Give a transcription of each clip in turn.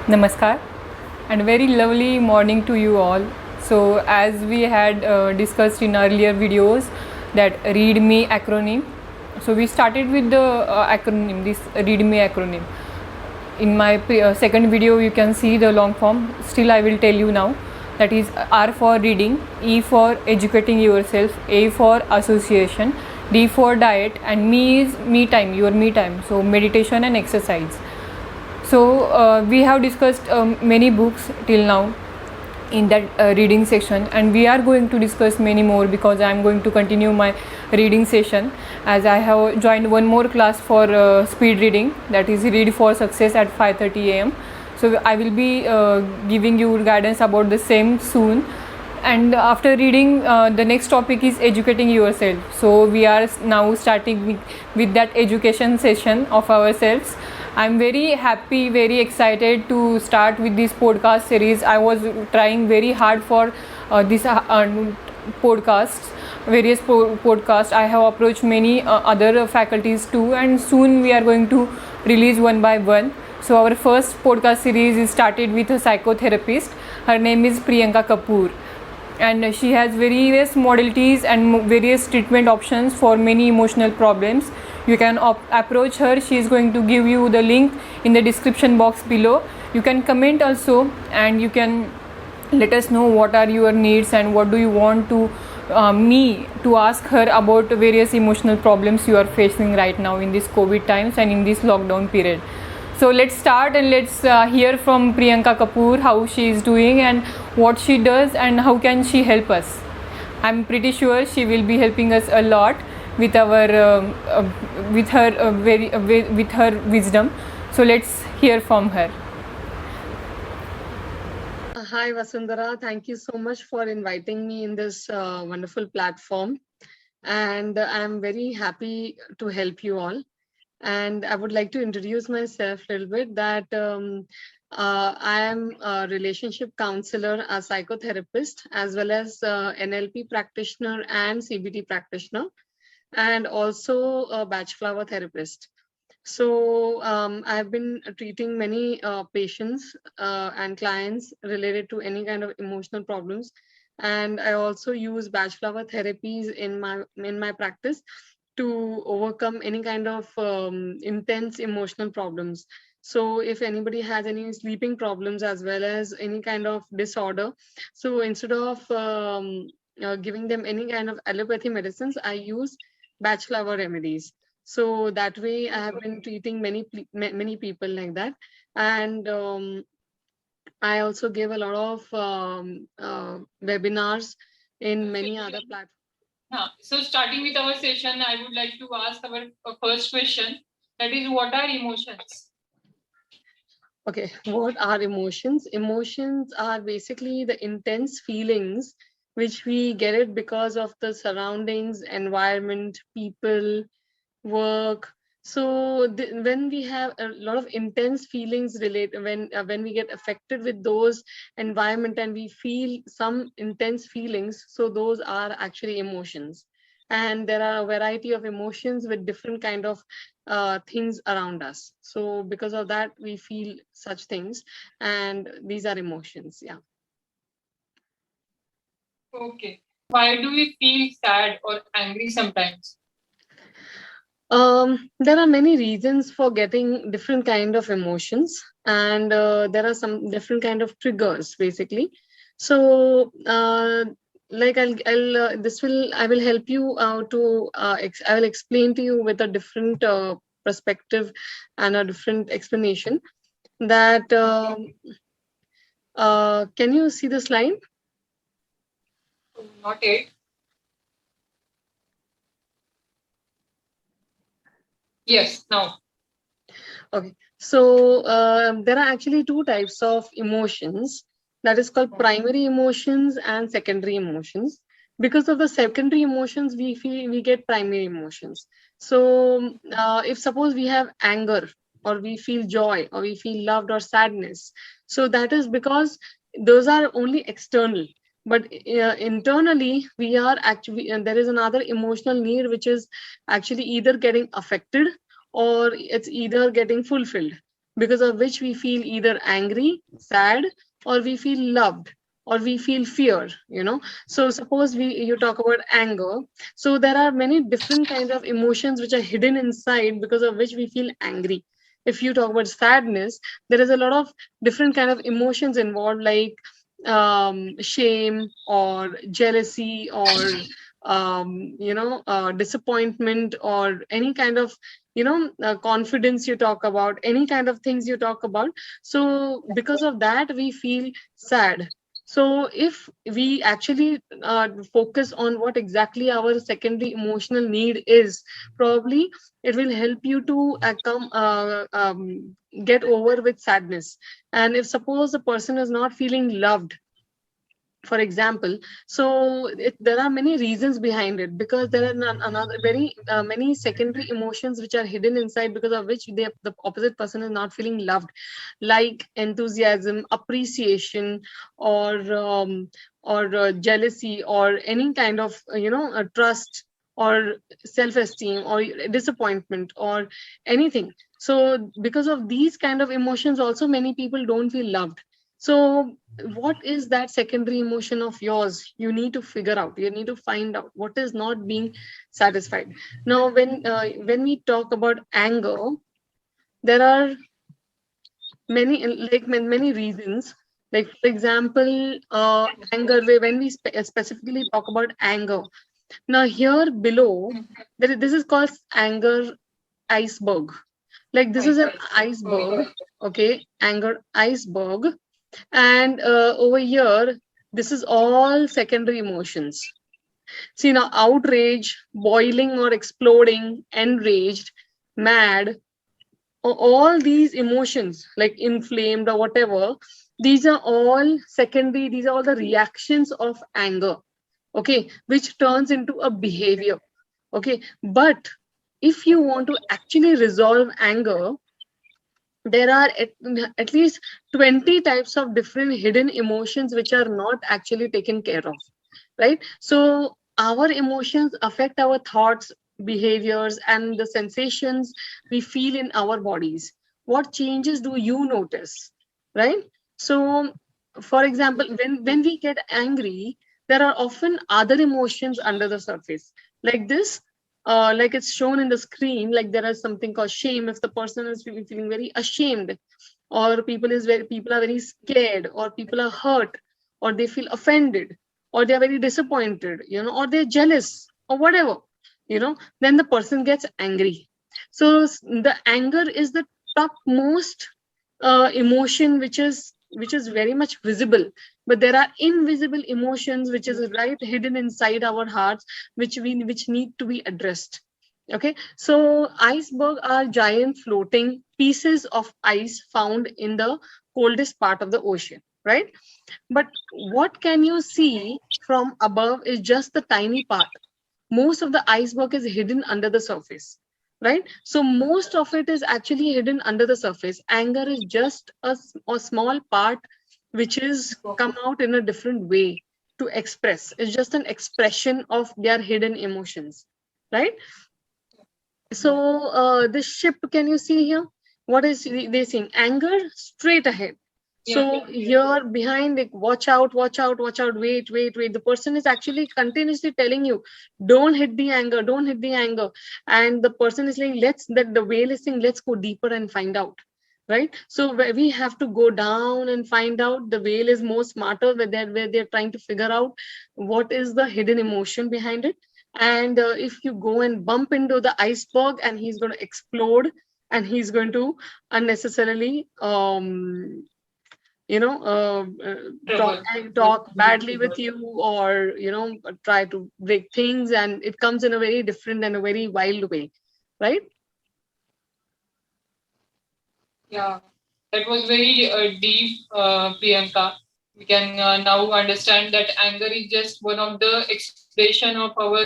Namaskar and very lovely morning to you all. So as we had discussed in earlier videos that README acronym. So we started with the acronym, this README acronym. In my second video you can see the long form. Still I will tell you now. That is R for reading, E for educating yourself, A for association, D for diet, and me is me time, your me time. So meditation and exercise. So we have discussed many books till now in that reading section, and we are going to discuss many more because I am going to continue my reading session, as I have joined one more class for speed reading, that is Read for Success at 5:30 am. So I will be giving you guidance about the same soon. And after reading, the next topic is educating yourself. So we are now starting with that education session of ourselves. I'm very happy, very excited to start with this podcast series. I was trying very hard for this podcasts, various podcasts. I have approached many other faculties too, and soon we are going to release one by one. So our first podcast series is started with a psychotherapist. Her name is Priyanka Kapoor, and she has various modalities and various treatment options for many emotional problems. You can approach her. She is going to give you the link in the description box below. You can comment also, and you can let us know what are your needs and what do you want to me to ask her about various emotional problems you are facing right now in this COVID times and in this lockdown period. So let's start, and let's hear from Priyanka Kapoor how she is doing and what she does and how can she help us. I'm pretty sure she will be helping us a lot with our with her wisdom. So let's hear from her. Hi, Vasundhara. Thank you so much for inviting me in this wonderful platform. And I'm very happy to help you all. And I would like to introduce myself a little bit that I am a relationship counselor, a psychotherapist, as well as NLP practitioner and CBT practitioner, and also a batch flower therapist. So I've been treating many patients and clients related to any kind of emotional problems, and I also use batch flower therapies in my practice to overcome any kind of intense emotional problems. So if anybody has any sleeping problems as well as any kind of disorder, so instead of giving them any kind of allopathy medicines, I use batch flower remedies. So that way I have been treating many people like that. And I also give a lot of webinars in many other platforms. So starting with our session, I would like to ask our first question, that is, what are emotions? Okay, what are emotions? Emotions are basically the intense feelings which we get it because of the surroundings, environment, people, work. So when we have a lot of intense feelings related, when we get affected with those environment and we feel some intense feelings, so those are actually emotions. And there are a variety of emotions with different kind of things around us. So because of that, we feel such things, and these are emotions. Yeah. Okay. Why do we feel sad or angry sometimes? There are many reasons for getting different kind of emotions, and there are some different kind of triggers basically. So like I will help you to I will explain to you with a different perspective and a different explanation that can you see the slide? Not yet. Yes, now. Okay, so there are actually two types of emotions, that is called primary emotions and secondary emotions. Because of the secondary emotions, we get primary emotions. So if suppose we have anger, or we feel joy, or we feel loved or sadness, so that is because those are only external. But internally, we are actually, there is another emotional need which is actually either getting affected or it's either getting fulfilled. because of which we feel either angry, sad, or we feel loved, or we feel fear, you know. So suppose you talk about anger. So there are many different kinds of emotions which are hidden inside because of which we feel angry. If you talk about sadness, there is a lot of different kind of emotions involved, like shame or jealousy or disappointment, or any kind of confidence you talk about, any kind of things you talk about. So because of that we feel sad. So if we actually focus on what exactly our secondary emotional need is, probably it will help you to get over with sadness. And if suppose the person is not feeling loved, for example, so there are many reasons behind it, because there are another very many secondary emotions which are hidden inside, because of which the opposite person is not feeling loved, like enthusiasm, appreciation, or jealousy, or any kind of trust, or self-esteem, or disappointment, or anything. So because of these kind of emotions also, many people don't feel loved. So what is that secondary emotion of yours? You need to figure out, you need to find out what is not being satisfied. Now when we talk about anger, there are many reasons. Like for example, anger, when we specifically talk about anger, now here below, this is called anger iceberg. Like this is an iceberg. Okay, anger iceberg. And over here, this is all secondary emotions. See now, outrage, boiling or exploding, enraged, mad, all these emotions, like inflamed or whatever, these are all secondary, these are all the reactions of anger, okay, which turns into a behavior. Okay, but if you want to actually resolve anger, there are at least 20 types of different hidden emotions which are not actually taken care of, right? So our emotions affect our thoughts, behaviors, and the sensations we feel in our bodies. What changes do you notice, right? So for example, when we get angry, there are often other emotions under the surface, like this, like it's shown in the screen. Like there is something called shame. If the person is feeling very ashamed, or people are very scared, or people are hurt, or they feel offended, or they are very disappointed, or they're jealous, or whatever, then the person gets angry. So the anger is the topmost emotion, which is very much visible. But there are invisible emotions which is right hidden inside our hearts, which need to be addressed. Okay, so iceberg are giant floating pieces of ice found in the coldest part of the ocean, right? But what can you see from above is just the tiny part. Most of the iceberg is hidden under the surface, right? So most of it is actually hidden under the surface. Anger is just a small part which is come out in a different way to express. It's just an expression of their hidden emotions, right? So this ship, can you see here? What is they saying? Anger straight ahead. So here behind, like, watch out, watch out, watch out, wait, wait, wait. The person is actually continuously telling you, don't hit the anger, don't hit the anger. And the person is saying, the whale is saying, let's go deeper and find out. Right. So we have to go down and find out. The whale is more smarter, where they're trying to figure out what is the hidden emotion behind it. And if you go and bump into the iceberg, and he's going to explode, and he's going to unnecessarily you know uh, talk badly with you, or try to break things, and it comes in a very different and a very wild way, right? Yeah, that was very deep, Priyanka. We can now understand that anger is just one of the expression of our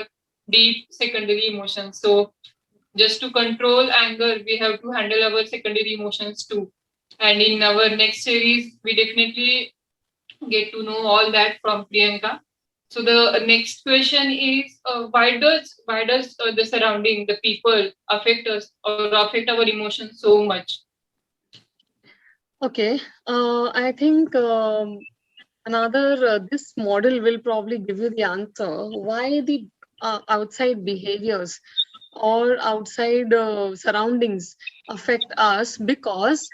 deep secondary emotions. So, just to control anger, we have to handle our secondary emotions too. And in our next series, we definitely get to know all that from Priyanka. So the next question is, why does the surrounding, the people affect us or affect our emotions so much? Okay. I think another this model will probably give you the answer why the outside behaviors or outside surroundings affect us, because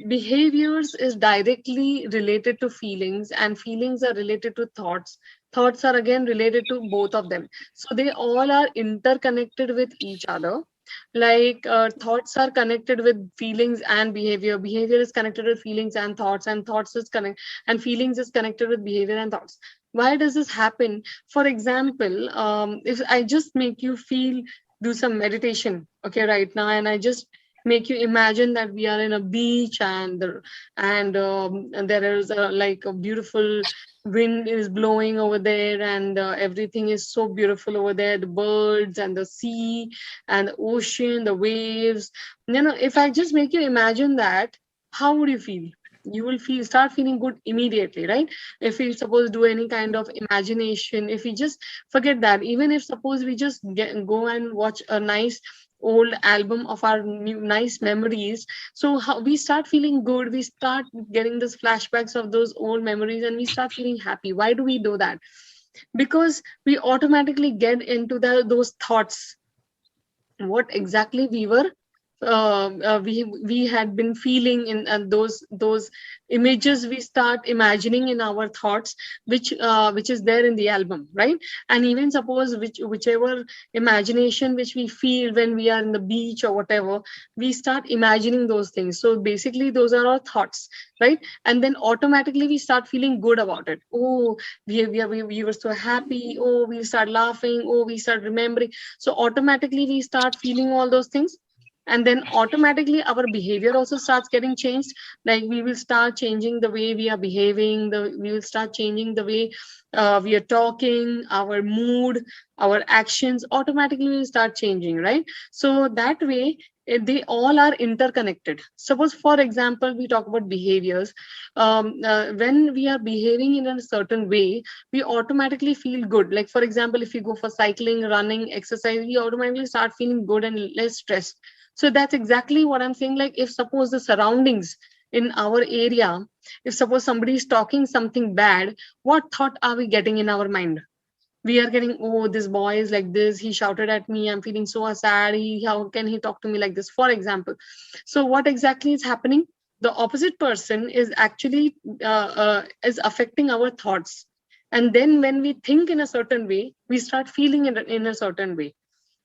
behaviors is directly related to feelings, and feelings are related to thoughts. Thoughts are again related to both of them, so they all are interconnected with each other. Like thoughts are connected with feelings and behavior, behavior is connected with feelings and thoughts, and thoughts is connect and feelings is connected with behavior and thoughts. Why does this happen? For example, if I just make you feel, do some meditation, okay, right now, and I just make you imagine that we are in a beach, and there is like a beautiful wind is blowing over there, and everything is so beautiful over there, the birds and the sea and the ocean, the waves. If I just make you imagine that, how would you feel? You will start feeling good immediately, right? If we suppose do any kind of imagination, if we just forget that, even if suppose we just go and watch a nice old album of our nice memories, so how we start feeling good, we start getting these flashbacks of those old memories, and we start feeling happy. Why do we do that? Because we automatically get into those thoughts, what exactly we had been feeling in those images we start imagining in our thoughts, which is there in the album, right? And even suppose whichever imagination which we feel when we are in the beach or whatever, we start imagining those things. So basically those are our thoughts, right? And then automatically we start feeling good about it. Oh, we were so happy. Oh, we start laughing. Oh, we start remembering. So automatically we start feeling all those things, and then automatically our behavior also starts getting changed. Like we will start changing the way we are behaving, we will start changing the way we are talking, our mood, our actions automatically will start changing, right? So that way they all are interconnected. Suppose for example we talk about behaviors. When we are behaving in a certain way, we automatically feel good. Like for example, if you go for cycling, running, exercise, we automatically start feeling good and less stressed. So that's exactly what I'm saying. Like if suppose the surroundings in our area, if suppose somebody is talking something bad, what thought are we getting in our mind? We are getting, oh, this boy is like this, he shouted at me, I'm feeling so sad, how can he talk to me like this, for example. So what exactly is happening? The opposite person is actually is affecting our thoughts, and then when we think in a certain way, we start feeling in a certain way,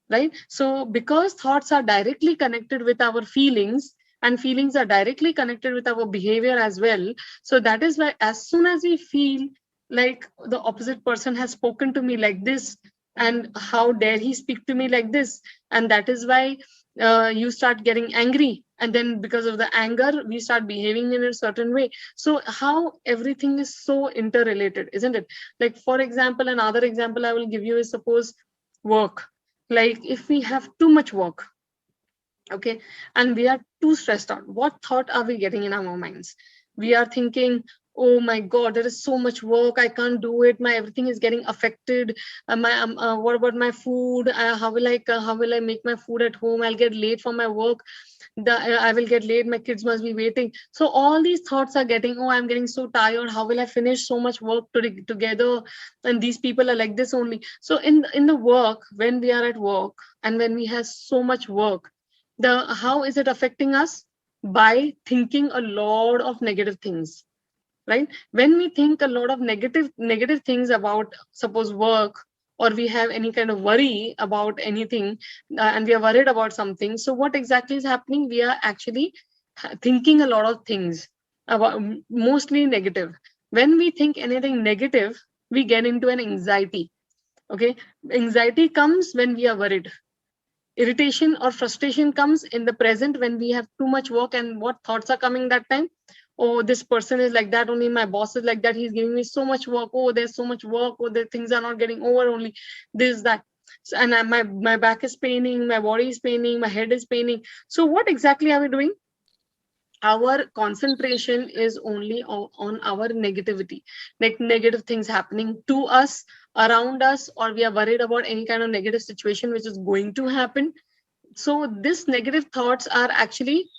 right? So because thoughts are directly connected with our feelings, and feelings are directly connected with our behavior as well, so that is why as soon as we feel like the opposite person has spoken to me like this, and how dare he speak to me like this, and that is why you start getting angry, and then because of the anger we start behaving in a certain way. So how everything is so interrelated, isn't it? Like for example, another example I will give you is, suppose work. Like if we have too much work, okay, and we are too stressed out, what thought are we getting in our minds? We are thinking, oh my god, there is so much work, I can't do it, my everything is getting affected. What about my food? How will I make my food at home? I'll get late for my work. I will get late, my kids must be waiting. So all these thoughts are getting, oh, I'm getting so tired, how will I finish so much work together, and these people are like this only. So in the work, when we are at work and when we have so much work, the how is it affecting us? By thinking a lot of negative things, right? When we think a lot of negative things about suppose work, or we have any kind of worry about anything, and we are worried about something, so what exactly is happening? We are actually thinking a lot of things about mostly negative. When we think anything negative, we get into an anxiety. Okay, anxiety comes when we are worried. Irritation or frustration comes in the present when we have too much work, and what thoughts are coming that time? Oh, this person is like that only, my boss is like that, he's giving me so much work, oh, there's so much work, oh, the things are not getting over only, this that. So, and my back is paining, my body is paining, my head is paining. So what exactly are we doing? Our concentration is only on our negativity, like negative things happening to us, around us, or we are worried about any kind of negative situation which is going to happen. So these negative thoughts are actually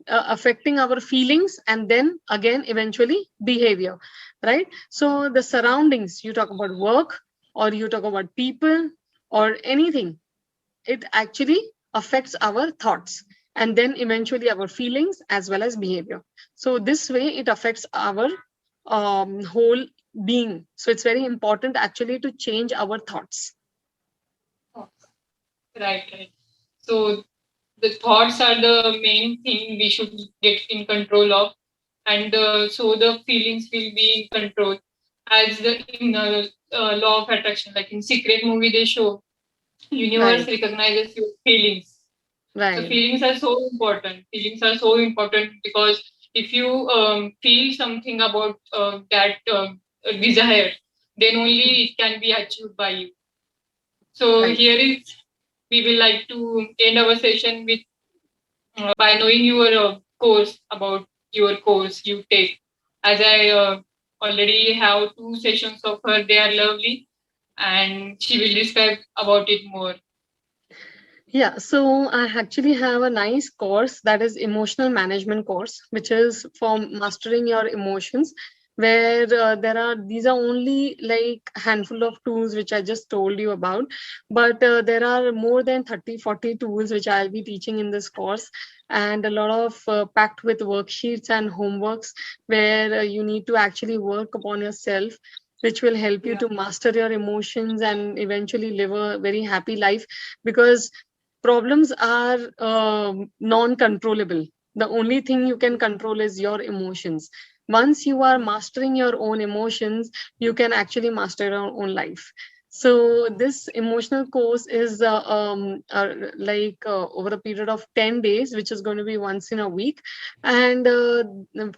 affecting our feelings, and then again eventually behavior, right? So the surroundings, you talk about work or you talk about people or anything, it actually affects our thoughts and then eventually our feelings as well as behavior. So this way it affects our whole being. So it's very important actually to change our thoughts. Right, right. So the thoughts are the main thing we should get in control of, and so the feelings will be in control. As in law of attraction, like in Secret movie, they show universe Right, recognizes your feelings. So right. feelings are so important. Feelings are so important because if you feel something about that desire, then only it can be achieved by you. So Right. here is we will like to end our session with by knowing your course about your course you take. As I already have 2 sessions of her, they are lovely, and she will describe about it more. Yeah, so I actually have a nice course that is emotional management course, which is for mastering your emotions, where there are these are only like handful of tools which I just told you about, but there are more than 30-40 tools which I'll be teaching in this course, and a lot of packed with worksheets and homeworks where you need to actually work upon yourself, which will help you Yeah. to master your emotions and eventually live a very happy life, because problems are non-controllable. The only thing you can control is your emotions. Once you are mastering your own emotions, you can actually master your own life. So this emotional course is over a period of 10 days, which is going to be once in a week. And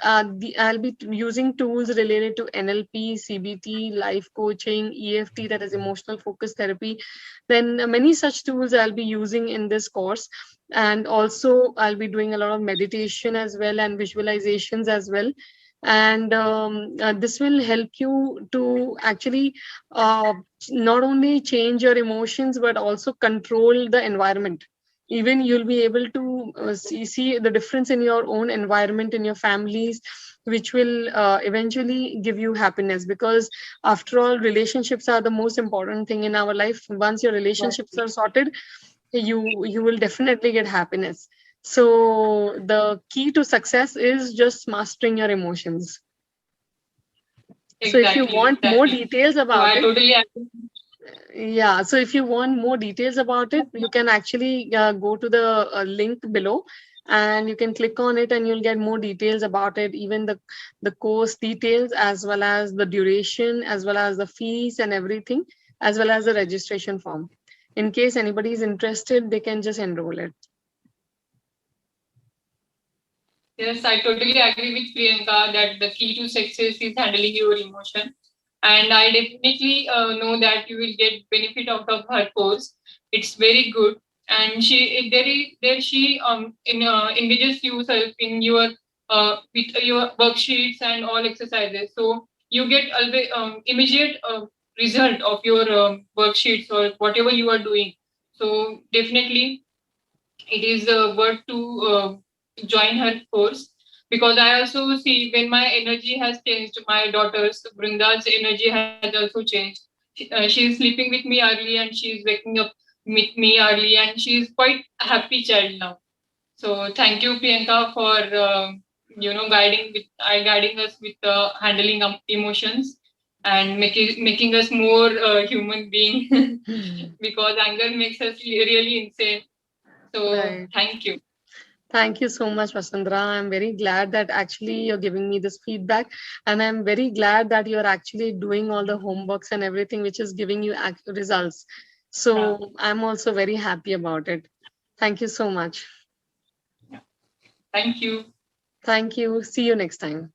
I'll be using tools related to NLP, CBT, life coaching, EFT, that is emotional focus therapy. Then many such tools I'll be using in this course. And also I'll be doing a lot of meditation as well and visualizations as well. And this will help you to actually uh, not only change your emotions but also control the environment. Even you'll be able to see the difference in your own environment, in your families, which will eventually give you happiness, because after all, relationships are the most important thing in our life. Once your relationships are sorted, you will definitely get happiness. So the key to success is just mastering your emotions. So if you Exactly, want more exactly. details So about I it, totally agree. yeah, so if you want more details about it, you can actually go to the link below, and you can click on it and you'll get more details about it, even the course details, as well as the duration, as well as the fees and everything, as well as the registration form. In case anybody is interested, they can just enroll it. Yes, I totally agree with Priyanka that the key to success is handling your emotion. And I definitely know that you will get benefit out of her course. It's very good. And there she engages yourself in your with your worksheets and all exercises. So you get always immediate result of your worksheets or whatever you are doing. So definitely it is worth to join her course, because I also see when my energy has changed, my daughter's Brinda's energy has also changed. She is sleeping with me early and she is waking up with me early, and she is quite a happy child now. So thank you, Priyanka, for guiding us with handling emotions and making us more human being because anger makes us really insane. So Right. thank you. Thank you so much, Vasundhara. I'm very glad that actually you're giving me this feedback. And I'm very glad that you're actually doing all the homeworks and everything, which is giving you results. Yeah. So I'm also very happy about it. Thank you so much. Thank you. Thank you. See you next time.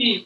See you.